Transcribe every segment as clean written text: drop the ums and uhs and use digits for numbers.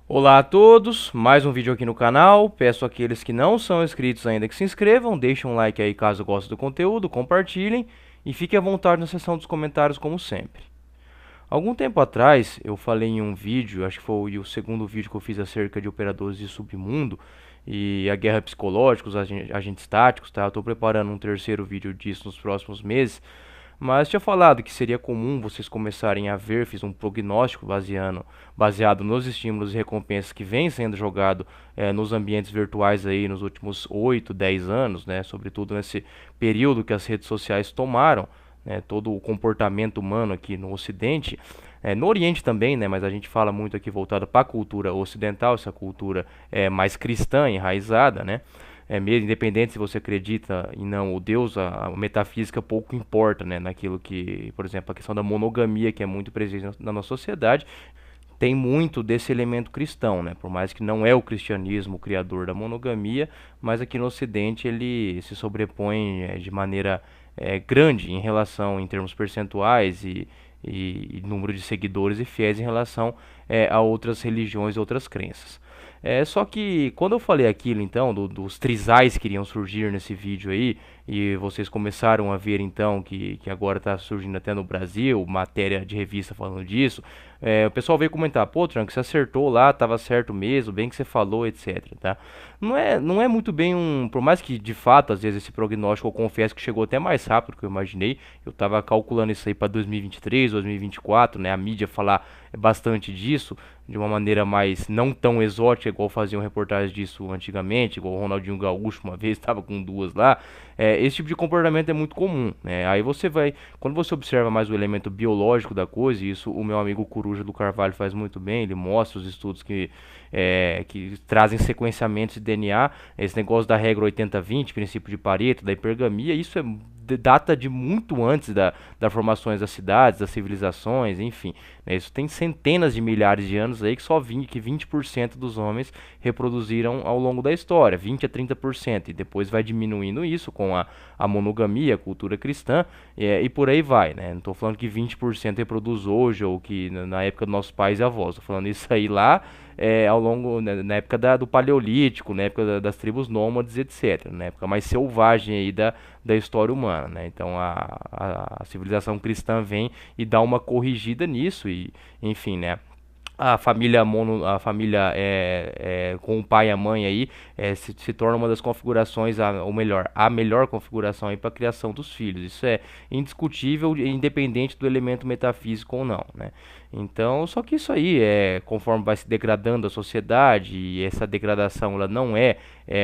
Olá a todos, mais um vídeo aqui no canal. Peço àqueles que não são inscritos ainda que se inscrevam, deixem um like aí caso gostem do conteúdo, compartilhem e fiquem à vontade na seção dos comentários como sempre. Algum tempo atrás eu falei em um vídeo, acho que foi o segundo vídeo que eu fiz acerca de operadores de submundo e a guerra psicológica, os agentes táticos, tá? Eu estou preparando um terceiro vídeo disso nos próximos meses. Mas tinha falado que seria comum vocês começarem a ver, fiz um prognóstico baseado nos estímulos e recompensas que vem sendo jogado nos ambientes virtuais aí nos últimos 8, 10 anos, né? Sobretudo nesse período que as redes sociais tomaram, né? Todo o comportamento humano aqui no Ocidente, no Oriente também, né? Mas a gente fala muito aqui voltado para a cultura ocidental, essa cultura mais cristã, enraizada, né? Mesmo independente se você acredita em não o Deus, a metafísica pouco importa, né, naquilo que, por exemplo, a questão da monogamia que é muito presente na nossa sociedade, tem muito desse elemento cristão, né? Por mais que não é o cristianismo o criador da monogamia, mas aqui no Ocidente ele se sobrepõe de maneira grande em relação, em termos percentuais e número de seguidores e fiéis em relação a outras religiões e outras crenças. Só que quando eu falei aquilo então, dos trisais que iriam surgir nesse vídeo aí, e vocês começaram a ver então que agora está surgindo até no Brasil, matéria de revista falando disso, o pessoal veio comentar, pô, Tranco, você acertou lá, tava certo mesmo, bem que você falou, etc, tá? Não é muito bem por mais que de fato, às vezes esse prognóstico eu confesso que chegou até mais rápido do que eu imaginei, eu tava calculando isso aí para 2023, 2024, né, a mídia falar bastante disso, de uma maneira mais não tão exótica, igual faziam reportagens disso antigamente, igual o Ronaldinho Gaúcho uma vez estava com duas lá. Esse tipo de comportamento é muito comum, né? Aí você vai, quando você observa mais o elemento biológico da coisa, e isso o meu amigo Coruja do Carvalho faz muito bem, ele mostra os estudos que trazem sequenciamentos de DNA, esse negócio da regra 80-20, princípio de Pareto, da hipergamia, isso data de muito antes das formações das cidades, das civilizações, enfim. Né? Isso tem centenas de milhares de anos aí que só 20% dos homens reproduziram ao longo da história, 20 a 30%, e depois vai diminuindo isso com a monogamia, a cultura cristã, e por aí vai, né? Não estou falando que 20% reproduz hoje, ou que na época dos nossos pais e avós, estou falando isso aí lá ao longo, né, na época do Paleolítico, na época das tribos nômades, etc. Na época mais selvagem aí da história humana, né? Então a civilização cristã vem e dá uma corrigida nisso e, enfim, né? A família com o pai e a mãe aí se torna uma das configurações, ou melhor, a melhor configuração aí para a criação dos filhos. Isso é indiscutível, independente do elemento metafísico ou não, né? Então, só que isso aí conforme vai se degradando a sociedade, e essa degradação ela não é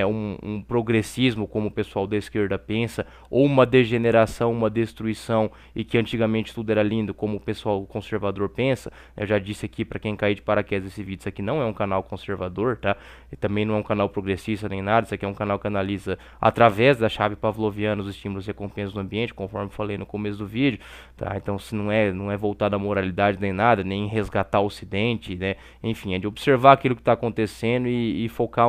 um progressismo como o pessoal da esquerda pensa, ou uma degeneração, uma destruição, e que antigamente tudo era lindo como o pessoal conservador pensa. Eu já disse aqui para quem cair de paraquedas esse vídeo, isso aqui não é um canal conservador, tá? E também não é um canal progressista nem nada, isso aqui é um canal que analisa através da chave pavloviana os estímulos e recompensas do ambiente, conforme falei no começo do vídeo, tá? Então se não é voltado à moralidade nem nada, nem resgatar o ocidente, né? Enfim, é de observar aquilo que está acontecendo e focar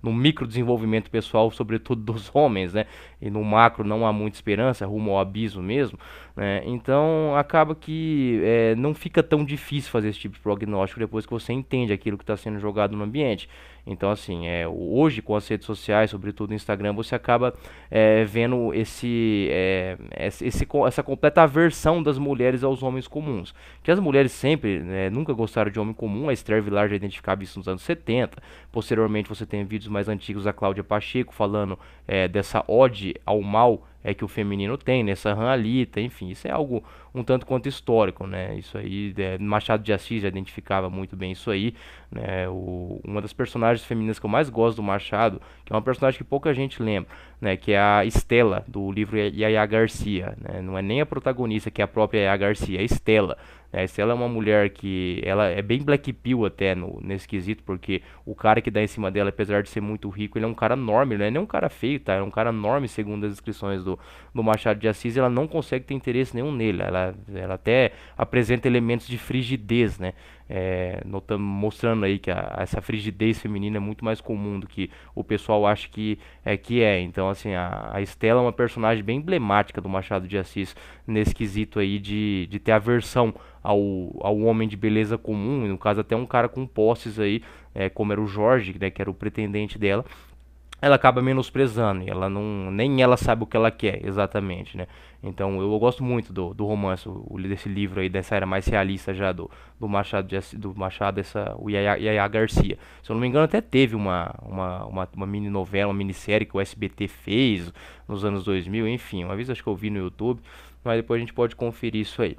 no micro desenvolvimento pessoal, sobretudo dos homens, né? E no macro não há muita esperança, rumo ao abismo mesmo, né? Então acaba que não fica tão difícil fazer esse tipo de prognóstico depois que você entende aquilo que está sendo jogado no ambiente. Então, assim, hoje com as redes sociais, sobretudo no Instagram, você acaba vendo essa completa aversão das mulheres aos homens comuns. Que as mulheres sempre, nunca gostaram de homem comum, a Esther Vilar já identificava isso nos anos 70. Posteriormente, você tem vídeos mais antigos da Cláudia Pacheco falando dessa ode ao mal que o feminino tem, nessa Ranalita, enfim, isso é algo um tanto quanto histórico, né? Isso aí, Machado de Assis já identificava muito bem isso aí, né? Uma das personagens femininas que eu mais gosto do Machado, que é uma personagem que pouca gente lembra, né? Que é a Estela, do livro Yaya Garcia, né? Não é nem a protagonista, que é a própria Yaya Garcia, é a Estela. A Estela é uma mulher que ela é bem black pill até nesse quesito, porque o cara que dá em cima dela, apesar de ser muito rico, ele é um cara enorme, ele não é nem um cara feio, tá? É um cara enorme, segundo as descrições do Machado de Assis, e ela não consegue ter interesse nenhum nele. Ela até apresenta elementos de frigidez, né? mostrando aí que essa frigidez feminina é muito mais comum do que o pessoal acha que é. Então, assim, a Estela é uma personagem bem emblemática do Machado de Assis nesse quesito aí de ter aversão ao homem de beleza comum, e no caso até um cara com posses aí, como era o Jorge, né, que era o pretendente dela, ela acaba menosprezando, e ela não, nem ela sabe o que ela quer exatamente, né? Então eu gosto muito do romance, desse livro aí, dessa era mais realista já do Machado, do Machado, o Yaya Garcia. Se eu não me engano, até teve uma mini novela, uma minissérie que o SBT fez nos anos 2000, enfim, uma vez acho que eu vi no YouTube, mas depois a gente pode conferir isso aí.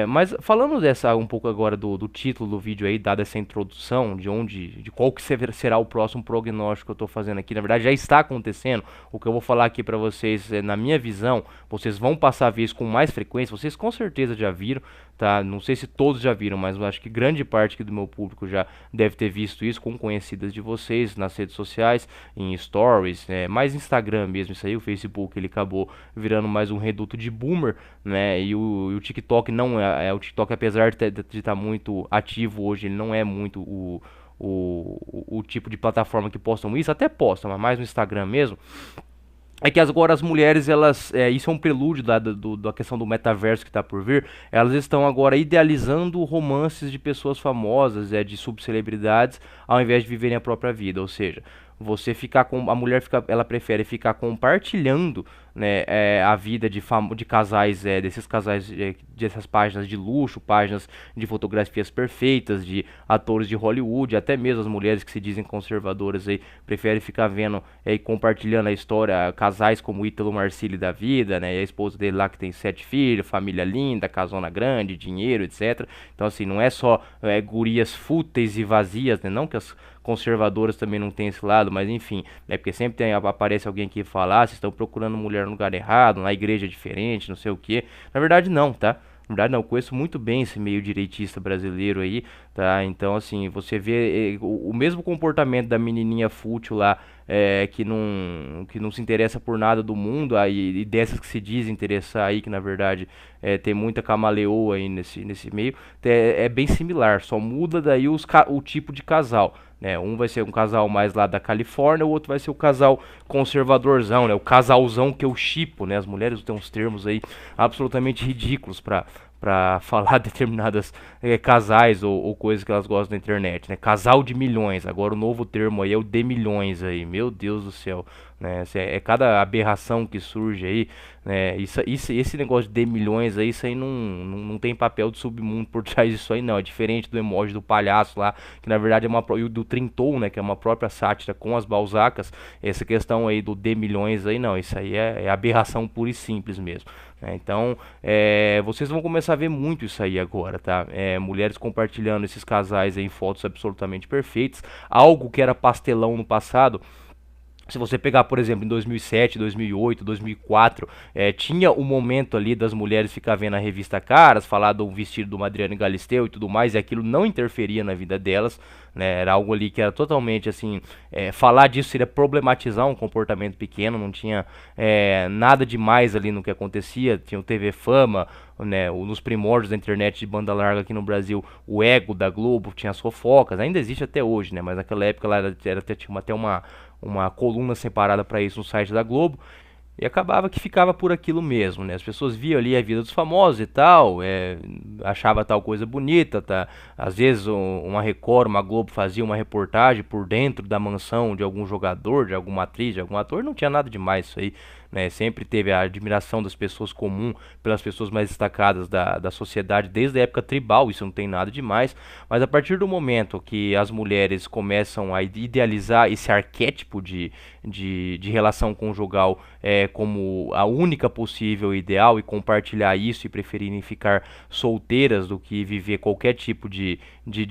Mas falando um pouco agora do título do vídeo aí, dada essa introdução de qual que será o próximo prognóstico que eu estou fazendo aqui, na verdade já está acontecendo. O que eu vou falar aqui para vocês, na minha visão, vocês vão passar a ver isso com mais frequência, vocês com certeza já viram, tá? Não sei se todos já viram, mas eu acho que grande parte aqui do meu público já deve ter visto isso com conhecidas de vocês nas redes sociais, em stories, mais Instagram mesmo, isso aí, o Facebook ele acabou virando mais um reduto de boomer, né? E o TikTok não o TikTok, apesar de estar muito ativo hoje, ele não é muito o tipo de plataforma que postam isso, até postam, mas mais no Instagram mesmo. É que agora as mulheres, isso é um prelúdio da questão do metaverso que está por vir. Elas estão agora idealizando romances de pessoas famosas, de subcelebridades, ao invés de viverem a própria vida. Ou seja, a mulher ela prefere ficar compartilhando, né, a vida de casais, desses casais, dessas páginas de luxo, páginas de fotografias perfeitas, de atores de Hollywood, até mesmo as mulheres que se dizem conservadoras aí, preferem ficar vendo e compartilhando a história, casais como Ítalo Marcilli da vida, né, e a esposa dele lá que tem 7 filhos, família linda, casona grande, dinheiro, etc. Então, assim, não é só gurias fúteis e vazias, né, não que as conservadoras também não tem esse lado, mas enfim, porque sempre aparece alguém que fala, vocês estão procurando mulher no lugar errado, na igreja é diferente, não sei o que. Na verdade não, tá? Na verdade não, eu conheço muito bem esse meio direitista brasileiro aí, tá? Então assim, você vê o mesmo comportamento da menininha fútil lá, que não se interessa por nada do mundo, aí, e dessas que se diz interessar aí, que na verdade tem muita camaleoa aí nesse meio, é bem similar, só muda daí o tipo de casal. Né, um vai ser um casal mais lá da Califórnia, o outro vai ser o casal conservadorzão, né, o casalzão que eu shippo, né, as mulheres têm uns termos aí absolutamente ridículos para falar determinadas casais ou coisas que elas gostam na internet, né, casal de milhões, agora o novo termo aí é o de milhões aí, meu Deus do céu, né, cada aberração que surge aí, né, esse negócio de milhões aí, isso aí não tem papel do submundo por trás disso aí não, é diferente do emoji do palhaço lá, que na verdade e do Trintou, né, que é uma própria sátira com as Balzacas, essa questão aí do de milhões aí não, isso aí é aberração pura e simples mesmo. Então, vocês vão começar a ver muito isso aí agora, tá? Mulheres compartilhando esses casais em fotos absolutamente perfeitas, algo que era pastelão no passado. Se você pegar, por exemplo, em 2007, 2008, 2004, tinha o momento ali das mulheres ficar vendo a revista Caras, falar do vestido do Adriane Galisteu e tudo mais, e aquilo não interferia na vida delas, né? Era algo ali que era totalmente assim, falar disso seria problematizar um comportamento pequeno, não tinha nada demais ali no que acontecia, tinha o TV Fama, né, nos primórdios da internet de banda larga aqui no Brasil, o Ego da Globo, tinha as fofocas, ainda existe até hoje, né, mas naquela época lá tinha até uma coluna separada para isso no site da Globo, e acabava que ficava por aquilo mesmo, né? As pessoas viam ali a vida dos famosos e tal, achava tal coisa bonita, tá? Às vezes uma Record, uma Globo fazia uma reportagem por dentro da mansão de algum jogador, de alguma atriz, de algum ator, não tinha nada demais isso aí, né? Sempre teve a admiração das pessoas comuns pelas pessoas mais destacadas da sociedade, desde a época tribal, isso não tem nada demais, mas a partir do momento que as mulheres começam a idealizar esse arquétipo de relação conjugal como a única possível ideal e compartilhar isso e preferirem ficar solteiras do que viver qualquer tipo de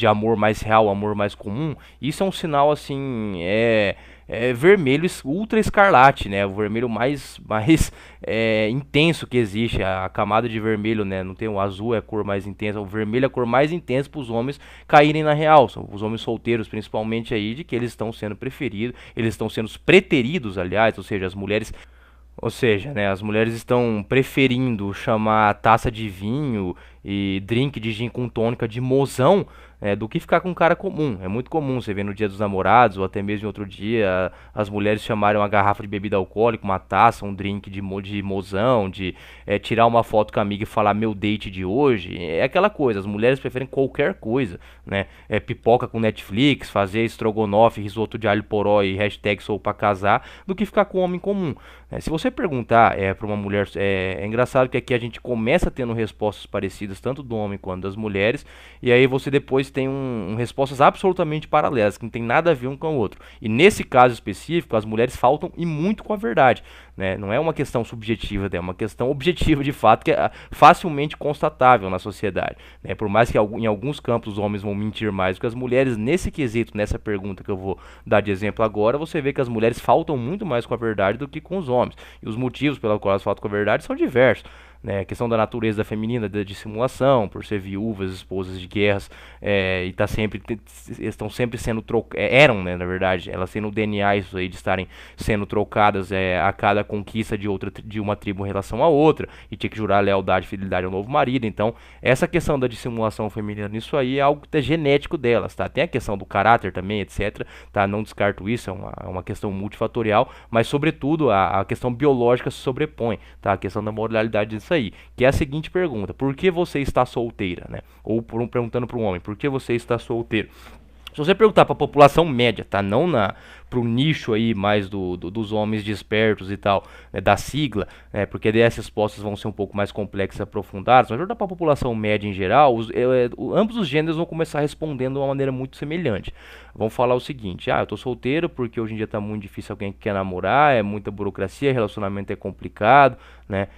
amor mais real, amor mais comum, isso é um sinal assim, vermelho ultra escarlate, né? O vermelho mais intenso que existe, a camada de vermelho, né? Não tem o azul, é a cor mais intensa, o vermelho é a cor mais intensa para os homens caírem na real, são os homens solteiros principalmente aí, de que eles estão sendo preferidos, eles estão sendo preteridos, aliás, ou seja, né, as mulheres estão preferindo chamar a taça de vinho e drink de gin com tônica de mozão, do que ficar com um cara comum. É muito comum você ver no Dia dos Namorados ou até mesmo em outro dia as mulheres chamarem uma garrafa de bebida alcoólica, uma taça, um drink de mozão, de tirar uma foto com a amiga e falar meu date de hoje. É aquela coisa, as mulheres preferem qualquer coisa, né? Pipoca com Netflix, fazer estrogonofe, risoto de alho poró e hashtag sou pra casar, do que ficar com um homem comum. Se você perguntar para uma mulher, é engraçado que aqui a gente começa tendo respostas parecidas, tanto do homem quanto das mulheres, e aí você depois tem respostas absolutamente paralelas, que não tem nada a ver um com o outro. E nesse caso específico, as mulheres faltam e muito com a verdade, né? Não é uma questão subjetiva, é uma questão objetiva de fato, que é facilmente constatável na sociedade, né? Por mais que em alguns campos os homens vão mentir mais do que as mulheres, nesse quesito, nessa pergunta que eu vou dar de exemplo agora, você vê que as mulheres faltam muito mais com a verdade do que com os homens. E os motivos pelos quais elas faltam com a verdade são diversos, né? A questão da natureza feminina, da dissimulação, por ser viúvas, esposas de guerras, e estão sempre sendo trocadas, eram, né, na verdade, elas têm no DNA isso aí de estarem sendo trocadas a cada conquista de uma tribo em relação a outra, e tinha que jurar lealdade e fidelidade ao novo marido. Então, essa questão da dissimulação feminina nisso aí é algo que é genético delas, tá? Tem a questão do caráter também, etc, tá? Não descarto isso, é uma questão multifatorial, mas sobretudo a questão biológica se sobrepõe, tá? A questão da moralidade disso aí, que é a seguinte pergunta: por que você está solteira, né? Ou perguntando para um homem, por que você está solteiro? Se você perguntar para a população média, tá? Não pro nicho aí mais dos homens despertos e tal, né, da sigla, porque daí as respostas vão ser um pouco mais complexas e aprofundadas, mas perguntar para a população média em geral, ambos os gêneros vão começar respondendo de uma maneira muito semelhante. Vão falar o seguinte: eu tô solteiro porque hoje em dia tá muito difícil alguém que quer namorar, é muita burocracia, relacionamento é complicado, né?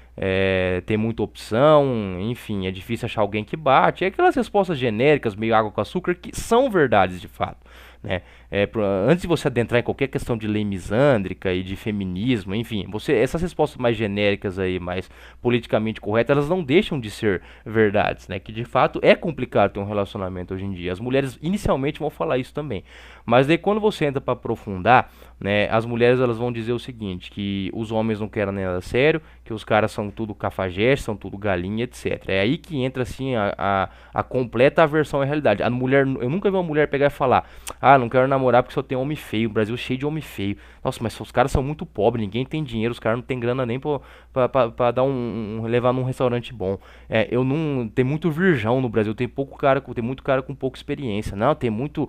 Tem muita opção, enfim, é difícil achar alguém que bate. É aquelas respostas genéricas, meio água com açúcar, que são verdades de fato, né? Antes de você adentrar em qualquer questão de lei misândrica e de feminismo, enfim, essas respostas mais genéricas aí, mais politicamente corretas, elas não deixam de ser verdades, né? Que de fato é complicado ter um relacionamento hoje em dia. As mulheres inicialmente vão falar isso também, mas daí quando você entra para aprofundar, né, as mulheres elas vão dizer o seguinte: que os homens não querem nada sério, que os caras são tudo cafajeste, são tudo galinha, etc. É aí que entra assim a completa aversão à realidade. A mulher, eu nunca vi uma mulher pegar e falar: não quero namorar porque só tem homem feio, o Brasil é cheio de homem feio. Nossa, mas os caras são muito pobres, ninguém tem dinheiro, os caras não tem grana nem pra dar levar num restaurante bom. Eu não, tem muito virgão no Brasil, tem muito cara com pouca experiência. Não, tem muito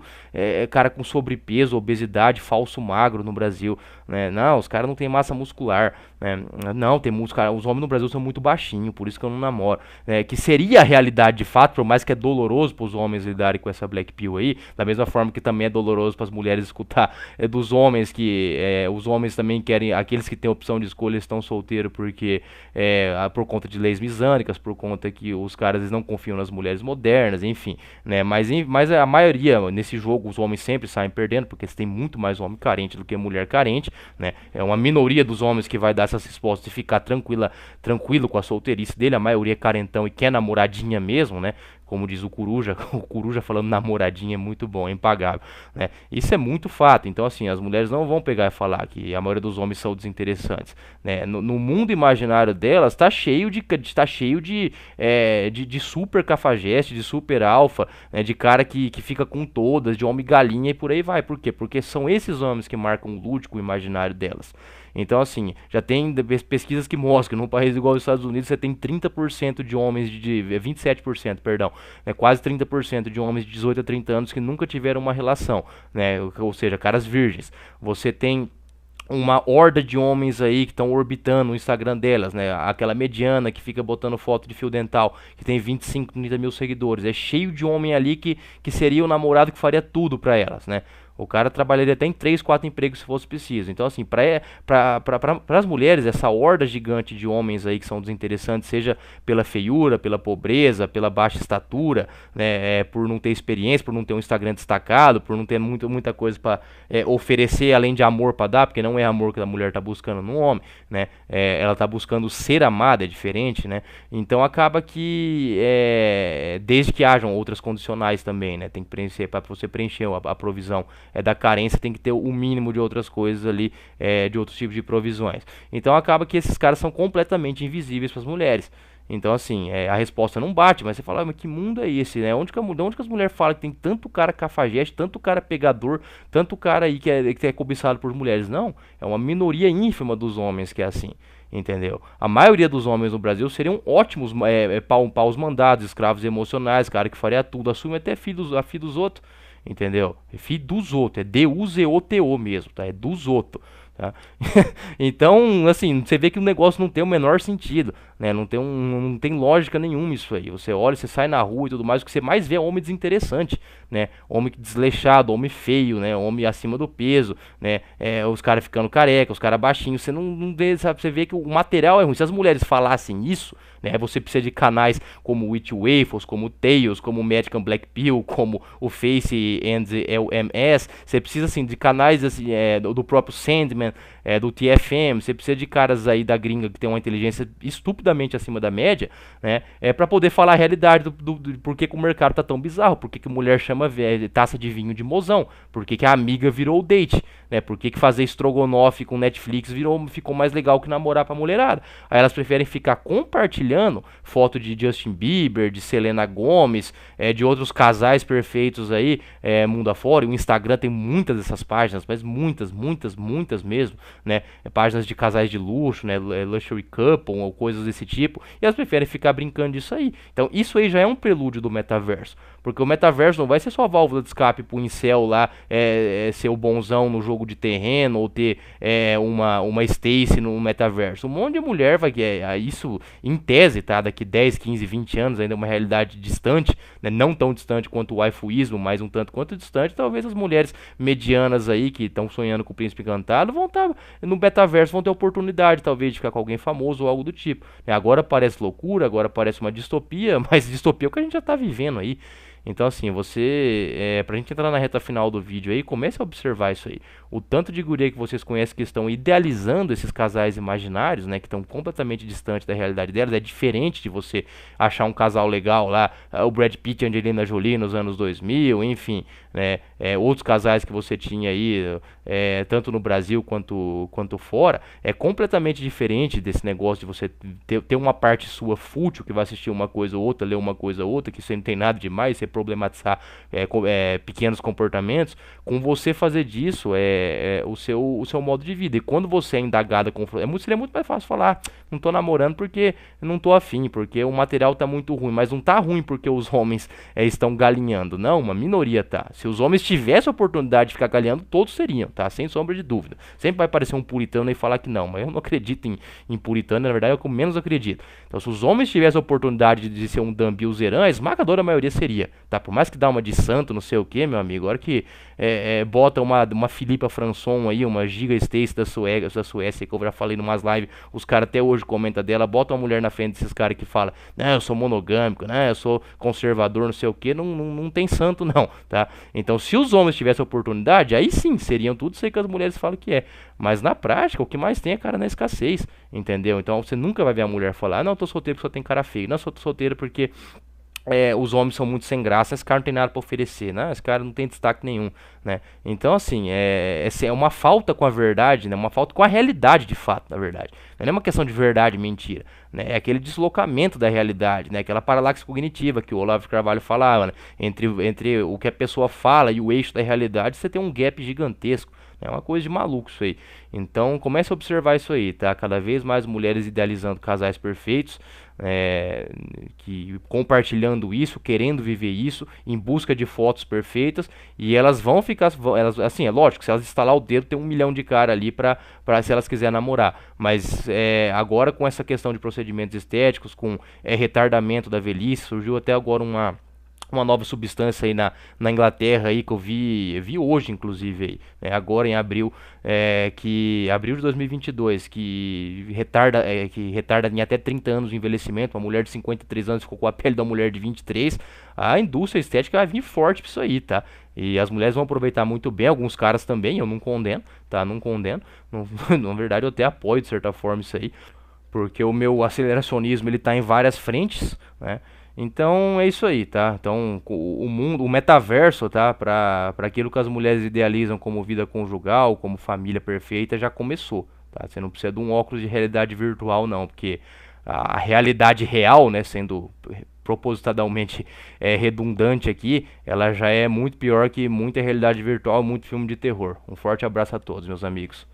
cara com sobrepeso, obesidade, falso magro no Brasil, né? Não, os caras não tem massa muscular, né? Não, tem muitos caras, os homens no Brasil são muito baixinhos, por isso que eu não namoro, que seria a realidade de fato, por mais que é doloroso para os homens lidarem com essa black pill aí, da mesma forma que também é doloroso para as mulheres escutar dos homens que os homens também querem, aqueles que têm opção de escolha estão solteiros porque por conta de leis misândricas, por conta que os caras eles não confiam nas mulheres modernas, enfim, né? Mas a maioria nesse jogo os homens sempre saem perdendo, porque tem muito mais homem carente do que mulher carente, né? É uma minoria dos homens que vai dar essas respostas e ficar tranquilo com a solteirice dele. A maioria é carentão e quer namoradinha mesmo, né? Como diz o Coruja, o Coruja falando namoradinha é muito bom, é impagável, né? Isso é muito fato. Então, assim, as mulheres não vão pegar e falar que a maioria dos homens são desinteressantes, né? No mundo imaginário delas, tá cheio de super cafajeste, de super alfa, né? De cara que fica com todas, de homem galinha e por aí vai. Por quê? Porque são esses homens que marcam o lúdico imaginário delas. Então, assim, já tem pesquisas que mostram que num país igual os Estados Unidos você tem 30% de homens 27%, perdão, quase 30% de homens de 18 a 30 anos que nunca tiveram uma relação, né? Ou seja, caras virgens. Você tem uma horda de homens aí que estão orbitando o Instagram delas, né? Aquela mediana que fica botando foto de fio dental, que tem 25, 30 mil seguidores. É cheio de homem ali que seria o namorado que faria tudo pra elas, né? O cara trabalharia até em 3, 4 empregos se fosse preciso. Então, assim, para as mulheres, essa horda gigante de homens aí que são desinteressantes, seja pela feiura, pela pobreza, pela baixa estatura, né, por não ter experiência, por não ter um Instagram destacado, por não ter muita coisa para oferecer além de amor para dar, porque não é amor que a mulher tá buscando no homem, né? Ela tá buscando ser amada, é diferente, né? Então acaba que desde que hajam outras condicionais também, né? Tem que preencher, para você preencher a provisão da carência, tem que ter o mínimo de outras coisas ali, de outros tipos de provisões. Então acaba que esses caras são completamente invisíveis para as mulheres. Então, assim, a resposta não bate, mas você fala, mas que mundo é esse, né? Onde que as mulheres falam que tem tanto cara cafajeste, tanto cara pegador, tanto cara aí que é cobiçado por mulheres? Não, é uma minoria ínfima dos homens que é assim, entendeu? A maioria dos homens no Brasil seriam ótimos paus mandados, escravos emocionais, cara que faria tudo, assume até a filho dos outros, entendeu? É filho dos outros, é D-U-Z-O-T-O mesmo, tá? É dos outros. Tá? Então, assim, você vê que o negócio não tem o menor sentido, né? Não tem lógica nenhuma isso aí. Você olha, você sai na rua e tudo mais, o que você mais vê é homem desinteressante, né? Homem desleixado, homem feio, né? Homem acima do peso, né? Os caras ficando careca, os caras baixinhos. Você não vê, sabe? Você vê que o material é ruim. Se as mulheres falassem isso, né? Você precisa de canais como Witch Waffles, como Tails, como Medican Black Pill, como o Face and LMS. Você precisa, assim, de canais assim, do próprio Sandman, do TFM. Você precisa de caras aí da gringa que tem uma inteligência estupidamente acima da média, né? Para poder falar a realidade do por que o mercado tá tão bizarro, por que mulher chama taça de vinho de mozão, por que a amiga virou o date, né? Por que fazer estrogonofe com Netflix ficou mais legal que namorar pra mulherada. Aí elas preferem ficar compartilhando foto de Justin Bieber, de Selena Gomez, de outros casais perfeitos aí, mundo afora. E o Instagram tem muitas dessas páginas, mas muitas, muitas, muitas mesmo, né? Páginas de casais de luxo, né? Luxury couple ou coisas desse tipo. E elas preferem ficar brincando disso aí. Então isso aí já é um prelúdio do metaverso. Porque o metaverso não vai ser só válvula de escape pro incel lá, ser o bonzão no jogo de terreno, ou ter uma Stacy no metaverso. Um monte de mulher vai isso em tese, tá? Daqui 10, 15, 20 anos, ainda é uma realidade distante, né? Não tão distante quanto o waifuísmo, mas um tanto quanto distante. Talvez as mulheres medianas aí, que estão sonhando com o príncipe encantado, vão estar no metaverso, vão ter oportunidade, talvez, de ficar com alguém famoso ou algo do tipo. Agora parece loucura, agora parece uma distopia, mas distopia é o que a gente já tá vivendo aí. Então, assim, pra gente entrar na reta final do vídeo aí, comece a observar isso aí. O tanto de guria que vocês conhecem que estão idealizando esses casais imaginários, né, que estão completamente distantes da realidade delas, é diferente de você achar um casal legal lá, o Brad Pitt e a Angelina Jolie nos anos 2000, enfim, né, outros casais que você tinha aí, tanto no Brasil quanto fora, é completamente diferente desse negócio de você ter uma parte sua fútil, que vai assistir uma coisa ou outra, ler uma coisa ou outra, que você não tem nada demais, você problematizar pequenos comportamentos, com você fazer disso o seu modo de vida. E quando você é indagada com seria muito mais fácil falar, não tô namorando porque não tô afim, porque o material tá muito ruim, mas não tá ruim porque os homens estão galinhando, não, uma minoria tá. Se os homens tivessem a oportunidade de ficar galinhando, todos seriam, tá, sem sombra de dúvida. Sempre vai parecer um puritano e falar que não, mas eu não acredito em puritano, na verdade é o que eu menos acredito. Então, se os homens tivessem a oportunidade de ser um Dambi Zeran, a esmagadora maioria seria, tá? Por mais que dá uma de santo, não sei o que, meu amigo, agora que bota uma Filipa Françon aí, uma Giga Stacy da Suécia, que eu já falei em umas lives, os caras até hoje comentam dela, bota uma mulher na frente desses caras que fala, né, eu sou monogâmico, né, eu sou conservador, não sei o que, não tem santo não, tá? Então, se os homens tivessem a oportunidade, aí sim, seriam tudo isso aí que as mulheres falam que é. Mas na prática, o que mais tem é cara na escassez, entendeu? Então, você nunca vai ver a mulher falar, não, eu tô solteiro porque só tem cara feio, não, eu sou solteiro porque os homens são muito sem graça, esse cara não tem nada para oferecer, né? Esse cara não tem destaque nenhum, né? Então, assim, é uma falta com a verdade, né? Uma falta com a realidade, de fato, na verdade. Não é uma questão de verdade e mentira, né? É aquele deslocamento da realidade, né? Aquela paralaxe cognitiva que o Olavo de Carvalho falava, né? Entre o que a pessoa fala e o eixo da realidade, você tem um gap gigantesco. É uma coisa de maluco isso aí. Então comece a observar isso aí, tá? Cada vez mais mulheres idealizando casais perfeitos, que compartilhando isso, querendo viver isso, em busca de fotos perfeitas, e elas vão ficar, elas, assim, é lógico, se elas instalar o dedo tem 1 milhão de cara ali para se elas quiserem namorar, mas agora com essa questão de procedimentos estéticos, com retardamento da velhice, surgiu até agora uma nova substância aí na Inglaterra aí que eu vi hoje inclusive aí, né, agora em abril, que abril de 2022, que retarda em até 30 anos de envelhecimento. Uma mulher de 53 anos ficou com a pele da mulher de 23. A indústria estética vai vir forte pra isso aí, tá? E as mulheres vão aproveitar muito bem, alguns caras também, eu não condeno, tá? Não condeno, na verdade eu até apoio de certa forma isso aí, porque o meu aceleracionismo ele tá em várias frentes, né? Então é isso aí, tá? Então o mundo, o metaverso, tá? Para aquilo que as mulheres idealizam como vida conjugal, como família perfeita, já começou, tá? Você não precisa de um óculos de realidade virtual não, porque a realidade real, né, sendo propositadamente redundante aqui, ela já é muito pior que muita realidade virtual, muito filme de terror. Um forte abraço a todos, meus amigos.